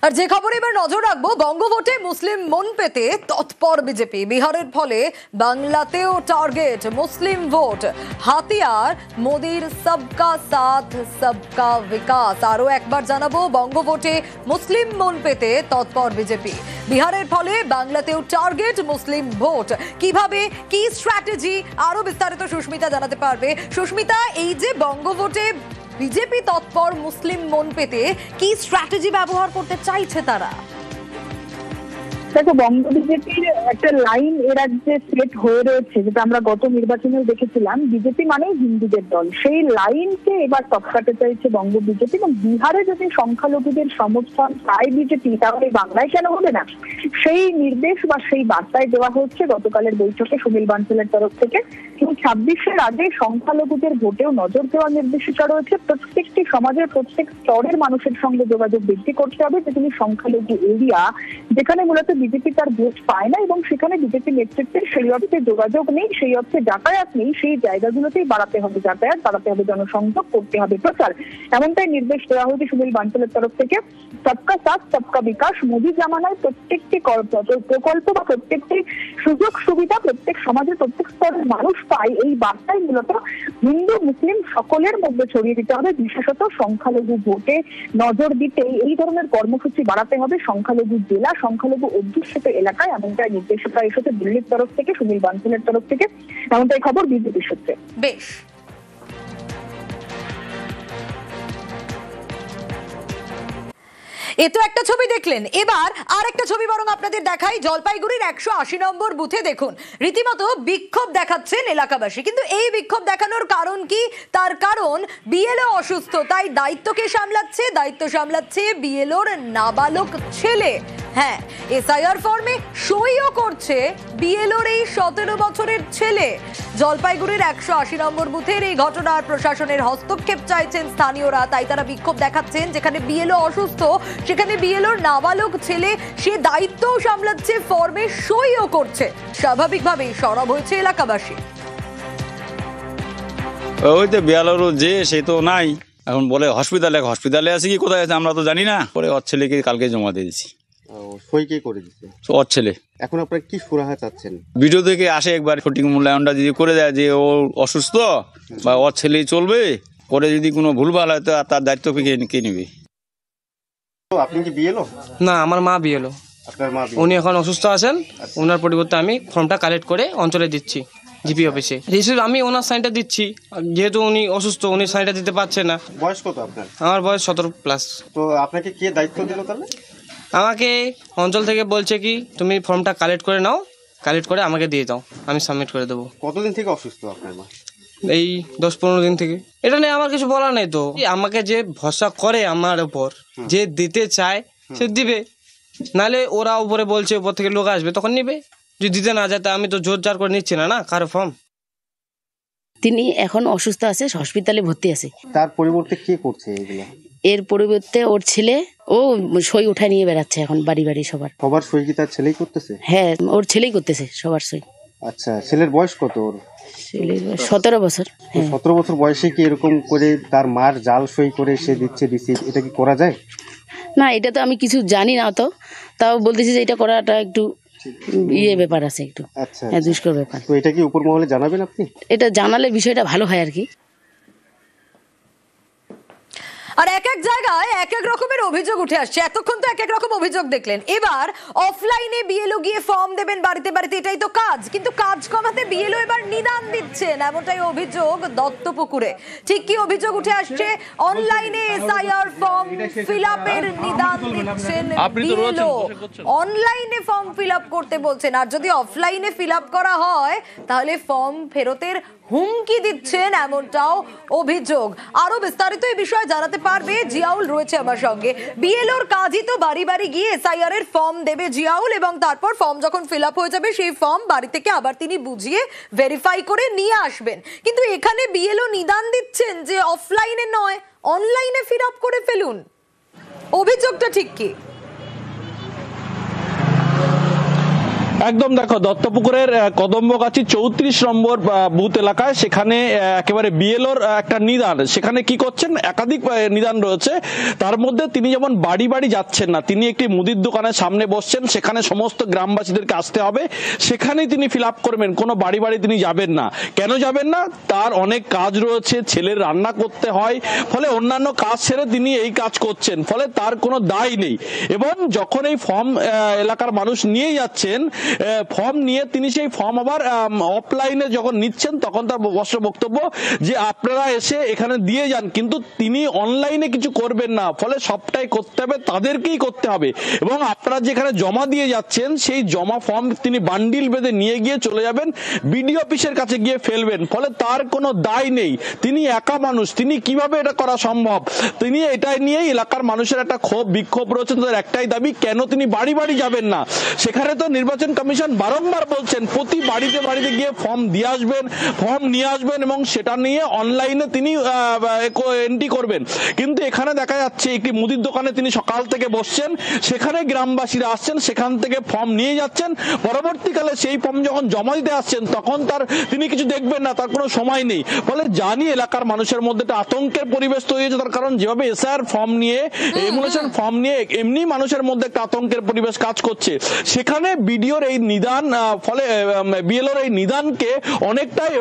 আর যে খবরে এবার নজর রাখবো, বঙ্গভোটে মুসলিম মন পেতে তৎপর বিজেপি। বিহারের ফলে বাংলাতেও টার্গেট মুসলিম ভোট। হাতিয়ার মোদির সবকা সাথ সবকা বিকাশ। আরো একবার জানাবো, বঙ্গভোটে মুসলিম মন পেতে তৎপর বিজেপি। বিহারের ফলে বাংলাতেও টার্গেট মুসলিম ভোট। কিভাবে, কি স্ট্র্যাটেজি, আরো বিস্তারিত সুস্মিতা জানাতে পারবে। সুস্মিতা, এই যে বঙ্গভোটে বিজেপি তৎপর মুসলিম মন পেতে, কি স্ট্র্যাটেজি ব্যবহার করতে চাইছে তারা? দেখো, বঙ্গ বিজেপির একটা লাইন এ রাজ্যে সেট হয়ে রয়েছে, যেটা আমরা গত নির্বাচনেও দেখেছিলাম। বিজেপি মানেই হিন্দুদের দল, সেই লাইনকে এবার টপকাতে চাইছে বঙ্গ বিজেপি। এবং বিহারে যদি সংখ্যালঘুদের সমর্থন পায় বিজেপি, তাহলে বাংলায় কেন হবে না? সেই নির্দেশ বা সেই বার্তায় দেওয়া হচ্ছে গতকালের বৈঠকে সুনীল বানসালের তরফ থেকে। এবং 26-এর আগে সংখ্যালঘুদের ভোটেও নজর দেওয়ার নির্দেশিকা রয়েছে। প্রত্যেকটি সমাজের প্রত্যেক স্তরের মানুষের সঙ্গে যোগাযোগ বৃদ্ধি করতে হবে, যেগুলি সংখ্যালঘু এরিয়া, যেখানে মূলত বিজেপি তার ভোট পায় না এবং সেখানে বিজেপি নেতৃত্বের সেই অর্থে যোগাযোগ নেই, সেই অর্থে যাতায়াত নেই, সেই জায়গাগুলোতেই বাড়াতে হবে যাতায়াত, বাড়াতে হবে জনসংযোগ, করতে হবে প্রচার। এমনটাই নির্দেশ দেওয়া হয়েছে সুনীল বানসালের তরফ থেকে। সবকা সাথ সবকা বিকাশ, মোদী জামানায় প্রত্যেকটি প্রকল্প বা প্রত্যেকটি সুযোগ সুবিধা প্রত্যেক সমাজের প্রত্যেক স্তরের মানুষ পায়, এই বার্তায় মূলত হিন্দু মুসলিম সকলের মধ্যে ছড়িয়ে দিতে হবে। বিশেষত সংখ্যালঘু ভোটে নজর দিতে এই ধরনের কর্মসূচি বাড়াতে হবে সংখ্যালঘু জেলা, সংখ্যালঘু অধ্যুষিত এলাকায়। এমনটাই নির্দেশিকা এসেছে দিল্লির তরফ থেকে, সুনীল বানসালের তরফ থেকে। এমনটাই খবর বিজেপি সূত্রে। বেশ, এ তো একটা ছবি দেখলেন, এবার আর একটা ছবি বরং আপনাদের দেখাই। জলপাইগুড়ির 180 নম্বর বুথে দেখুন, রীতিমতো বিক্ষোভ দেখাচ্ছেন এলাকাবাসী। কিন্তু এই বিক্ষোভ দেখানোর কারণ কি? তার কারণ বিএলও অসুস্থ, তাই দায়িত্বকে সামলাচ্ছে, দায়িত্ব সামলাচ্ছে বিএলওর নাবালক ছেলে। হ্যাঁ, এসআইআর ফর্মে সইও করছে বিএলওর এই 17 বছরের ছেলে। জলপাইগুড়ির 180 নম্বর বুথের এই ঘটনার প্রশাসনের হস্তক্ষেপ চাইছেন স্থানীয়রা, তাই তারা বিক্ষোভ দেখাচ্ছেন। যেখানে বিএলও অসুস্থ, সেখানে বিএলওর নাবালক ছেলে, সে দায়িত্বও সামলাচ্ছে, ফর্মে সইও করছে। স্বাভাবিকভাবেই সরব হয়েছে এলাকাবাসী। ওই তো বিয়ালোর যে সে তো নাই, এখন বলে হসপিটালে আছে কি কোথায় আছে আমরা তো জানি না। পরে ওর ছেলেকে কালকে জমা দিয়েছি। সই কে করে দিচ্ছে? ওর ছেলে। এখন আপনারা কি সুরাহা চাচ্ছেন? ভিডিও থেকে আসে একবার সঠিক মূল্যায়নটা যদি করে দেয় যে ও অসুস্থ বা ওর ছেলেই চলবে, পরে যদি কোনো ভুলভাল হয় তো তার দায়িত্ব কে নেবে? আপনি কি বিএলও? না, আমার মা বিএলও। আপনার মা? উনি এখন অসুস্থ আছেন, ওনার পরিবর্তে আমি ফর্মটা কালেক্ট করে অঞ্চলে দিচ্ছি জিপি অফিসে। রিসিভ আমি ওনার সাইনটা দিচ্ছি, যেহেতু উনি অসুস্থ, উনি সাইনটা দিতে পারছে না। বয়স কত আপনার? আমার বয়স 17+। তো আপনাকে কে দায়িত্ব দিল তাহলে? আমাকে অঞ্চল থেকে বলছে কি তুমি ফর্মটা কালেক্ট করে নাও, কালেক্ট করে আমাকে দিয়ে দাও, আমি সাবমিট করে দেবো। কতদিন থেকে অসুস্থ আপনার মা? এই 10-15 দিন থেকে। এটা নিয়ে আমার কিছু বলার নেই তো। আমাকে যে ভরসা করে আমার উপর, যে দিতে চায় সে দিবে, নাহলে ওরা উপরে বলছে উপর থেকে লোক আসবে তখন নিবে। যদি দিতে না যায় তা আমি তো জোর জার করে নিচ্ছি না কারো ফর্ম। তিনি এখন অসুস্থ আছে, হসপিটালে ভর্তি আছে। তার পরিবর্তে কে করছে এগুলো? এর পরিবর্তে ওর ছেলে, ও সই উঠায় নিয়ে বেড়াচ্ছে এখন বাড়ি বাড়ি সবার। সবার সই কি তার ছেলেই করতেছে? হ্যাঁ, ওর ছেলেই করতেছে সবার সই। আচ্ছা, ছেলের বয়স কত ওর? ছেলের 17 বছর। 17 বছর বয়সে কি এরকম করে তার মার জাল সই করে সে দিচ্ছে রিসিভ, এটা কি করা যায়? না, এটা তো আমি কিছু জানি না, তো তাও বলতেছি যে এটা করাটা একটু ব্যাপার আছে, একটু দুষ্কর ব্যাপার। তো এটা কি উপর মহলে জানাবেন আপনি? এটা জানালে বিষয়টা ভালো হয় আর কি। আর এক এক জায়গায় এক এক রকমের অভিযোগ উঠে আসছে। এতক্ষণ তো এক এক রকম অভিযোগ দেখলেন, এবার অফলাইনে বিএলও গিয়ে ফর্ম দেবেন বাড়িতে বাড়িতে, এটাই তো কাজ। কিন্তু কাজ কমাতে বিএলও এবার নিদান দিচ্ছেন, এমনটাই অভিযোগ দত্তপুকুরে। ঠিক কি অভিযোগ উঠে আসছে? অনলাইনে এসআইআর ফর্ম ফিলআপের নিদান দিচ্ছেন বিএলও। অনলাইনে ফর্ম ফিলআপ করতে বলছেন, আর যদি অফলাইনে ফিলআপ করা হয় তাহলে ফর্ম ফেরতের হুমকি দিচ্ছেন, এমনটাও অভিযোগ। আরো বিস্তারিত এই বিষয়ে জানাতে পারবে জিয়াউল, রয়েছে আমার সঙ্গে। বিএলওর কাজই তো বাড়ি বাড়ি গিয়ে এসআইআর এর ফর্ম দেবে জিয়াউল, এবং তারপর ফর্ম যখন ফিল আপ হয়ে যাবে সেই ফর্ম বাড়ি থেকে আবার তিনি বুঝিয়ে ভেরিফাই করে নিয়ে আসবেন। কিন্তু এখানে বিএলও নিদান দিচ্ছেন যে অফলাইনে নয়, অনলাইনে ফিল আপ করে ফেলুন। অভিযোগটা ঠিক কি? একদম দেখো দত্তপুকুরের কদম্বগাছি 34 নম্বর বুথ এলাকায় সেখানে একেবারে বিএলওর একটা নিদান, সেখানে কি করছেন একাধিক নিদান রয়েছে। তার মধ্যে তিনি যেমন বাড়ি বাড়ি যাচ্ছেন না, তিনি একটি মুদির দোকানের সামনে বসছেন, সেখানে সমস্ত গ্রামবাসীদেরকে আসতে হবে, সেখানেই তিনি ফিল আপ করবেন, কোনো বাড়ি বাড়ি তিনি যাবেন না। কেন যাবেন না? তার অনেক কাজ রয়েছে, ছেলের রান্না করতে হয়, ফলে অন্যান্য কাজ ছেড়ে তিনি এই কাজ করছেন, ফলে তার কোনো দায় নেই। এবং যখন এই ফর্ম এলাকার মানুষ নিয়ে যাচ্ছেন, ফর্ম নিয়ে তিনি সেই ফর্ম আবার অফলাইনে যখন নিচ্ছেন তখন তার বক্তব্য যে আপনারা এসে এখানে দিয়ে যান, কিন্তু তিনি অনলাইনে কিছু করবেন না, ফলে সবটাই করতে হবে তাদেরকেই করতে হবে। এবং আপনারা যেখানে জমা দিয়ে যাচ্ছেন সেই জমা ফর্ম তিনি বান্ডিল বেঁধে নিয়ে গিয়ে চলে যাবেন, বিডিও অফিসের কাছে গিয়ে ফেলবেন, ফলে তার কোনো দায় নেই। তিনি একা মানুষ, তিনি কিভাবে এটা করা সম্ভব? তিনি এটাই নিয়ে এলাকার মানুষের একটা ক্ষোভ বিক্ষোভ রয়েছে, তাদের একটাই দাবি, কেন তিনি বাড়ি বাড়ি যাবেন না? সেখানে তো নির্বাচন কমিশন বারংবার বলছেন প্রতি বাড়িতে বাড়িতে গিয়ে ফর্ম দিয়ে আসবেন, ফর্ম নিয়ে আসবেন এবং সেটা নিয়ে অনলাইনে তিনি এন্ট্রি করবেন। কিন্তু এখানে দেখা যাচ্ছে একটি মুদির দোকানে তিনি সকাল থেকে বসছেন, সেখানে গ্রামবাসীরা আসছেন, সেখান থেকে ফর্ম নিয়ে যাচ্ছেন, পরবর্তীকালে সেই ফর্ম যখন জমা দিতে আসছেন তখন তিনি কিছু দেখবেন না, তার কোনো সময় নেই। ফলে জানি এলাকার মানুষের মধ্যে একটা আতঙ্কের পরিবেশ তৈরি হয়েছে, তার কারণ যেভাবে এসআর ফর্ম নিয়ে এমুলেশন ফর্ম নিয়ে এমনি মানুষের মধ্যে একটা আতঙ্কের পরিবেশ কাজ করছে। সেখানে বিডিওর এই নিদান, ফলে বিএলওর এই নিদানকে অনেকটাই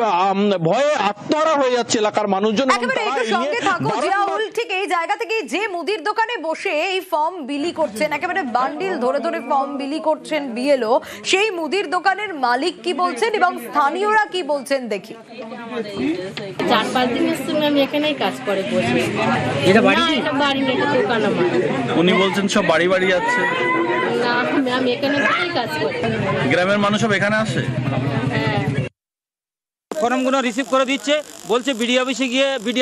ভয়ে আত্মহারা হয়ে যাচ্ছে এলাকার মানুষজন। ঠিক এই জায়গা থেকে যে মুদির দোকানে বসে এই ফর্ম বিলি করছেন, একেবারে বান্ডিল ধরে ধরে ফর্ম বিলি করছেন বিএলও, সেই মুদির দোকানের মালিক কি বলছেন এবং স্থানীয়রা কি বলছেন দেখি। 4-5 দিনের জন্য আমি এখানেই কাজ করে বসে। এটা বাড়ি না, এটা বাড়ি না, এটা দোকান আমার। উনি বলছেন সব বাড়ি বাড়ি যাচ্ছে। না, আমি এখানে বসেই কাজ করি। গ্রামের মানুষ সব এখানে আসে। হ্যাঁ, ফর্মগুলো রিসিভ করে দিচ্ছে, বলছে বিডিও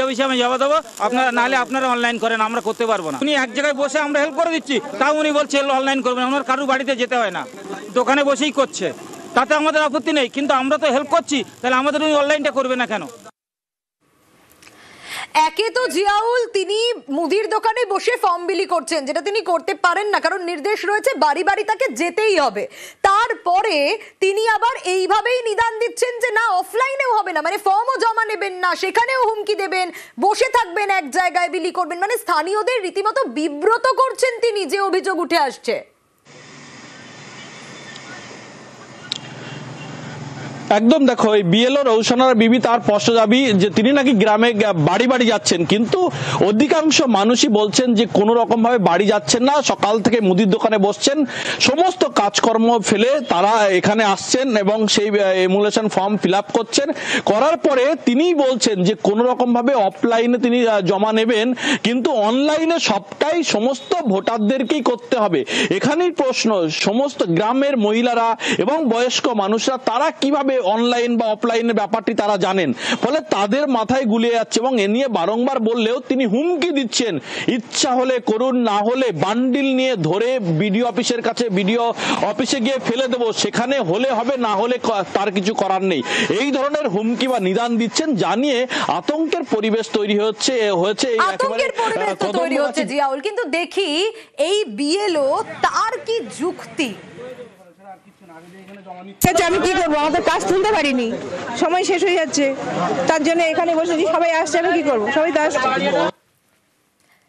অফিসে আমি জমা দেবো, আপনারা নাহলে আপনারা অনলাইন করেন, আমরা করতে পারবো না। উনি এক জায়গায় বসে আমরা হেল্প করে দিচ্ছি, তাও উনি বলছে অনলাইন করবেন, ওনার কারোর বাড়িতে যেতে হয় না, দোকানে বসেই করছে, তাতে আমাদের আপত্তি নেই, কিন্তু আমরা তো হেল্প করছি, তাহলে আমাদের উনি অনলাইনটা করবে না কেন? একে তো জিয়াউল তিনি মুদির দোকানে বসে ফর্ম বিলি করছেন, যেটা তিনি করতে পারেন না, কারণ নির্দেশ রয়েছে বাড়ি বাড়ি তাকে যেতেই হবে। তারপরে তিনি আবার এইভাবেই নিদান দিচ্ছেন যে না অফলাইনেও হবে না, মানে ফর্মও জমা নেবেন না, সেখানেও হুমকি দেবেন, বসে থাকবেন এক জায়গায় বিলি করবেন, মানে স্থানীয়দের রীতিমতো বিব্রত করছেন তিনি, যে অভিযোগ উঠে আসছে। একদম দেখো এই বিএলও রৌশনার বিবি তার স্পষ্ট দাবি যে তিনি নাকি গ্রামে বাড়ি বাড়ি যাচ্ছেন, কিন্তু অধিকাংশ মানুষই বলছেন যে কোনো রকম ভাবে বাড়ি যাচ্ছেন না, সকাল থেকে মুদির দোকানে বসছেন, সমস্ত কাজকর্ম ফেলে তারা এখানে আসছেন এবং সেই এমুলেশন ফর্ম ফিল আপ করছেন। করার পরে তিনি বলছেন যে কোনো রকম ভাবে অফলাইনে তিনি জমা নেবেন, কিন্তু অনলাইনে সবটাই সমস্ত ভোটারদেরকেই করতে হবে। এখানেই প্রশ্ন, সমস্ত গ্রামের মহিলারা এবং বয়স্ক মানুষরা তারা কিভাবে অনলাইন বা অফলাইনের ব্যাপারটি তারা জানেন, ফলে তাদের মাথায় গুলিয়ে যাচ্ছে। এবং এ নিয়ে বারংবার বললেও তিনি হুমকি দিচ্ছেন, ইচ্ছা হলে করুন, না হলে বান্ডিল নিয়ে ধরে বিডিও অফিসের কাছে, বিডিও অফিসে গিয়ে ফেলে দেবো, সেখানে হলে হবে, না হলে তার কিছু করার নেই, এই ধরনের হুমকি বা নিদান দিচ্ছেন, জানিয়ে আতঙ্কের পরিবেশ তৈরি হচ্ছে জিয়াউল। কিন্তু দেখি এই বিএলও তার কি যুক্তি, আমি কি করবো, আমাদের কাজ তুলতে পারিনি, সময় শেষ হয়ে যাচ্ছে, তার জন্য এখানে বসেছি, সবাই আসছে, আমি কি করবো, সবাই তো আসছে।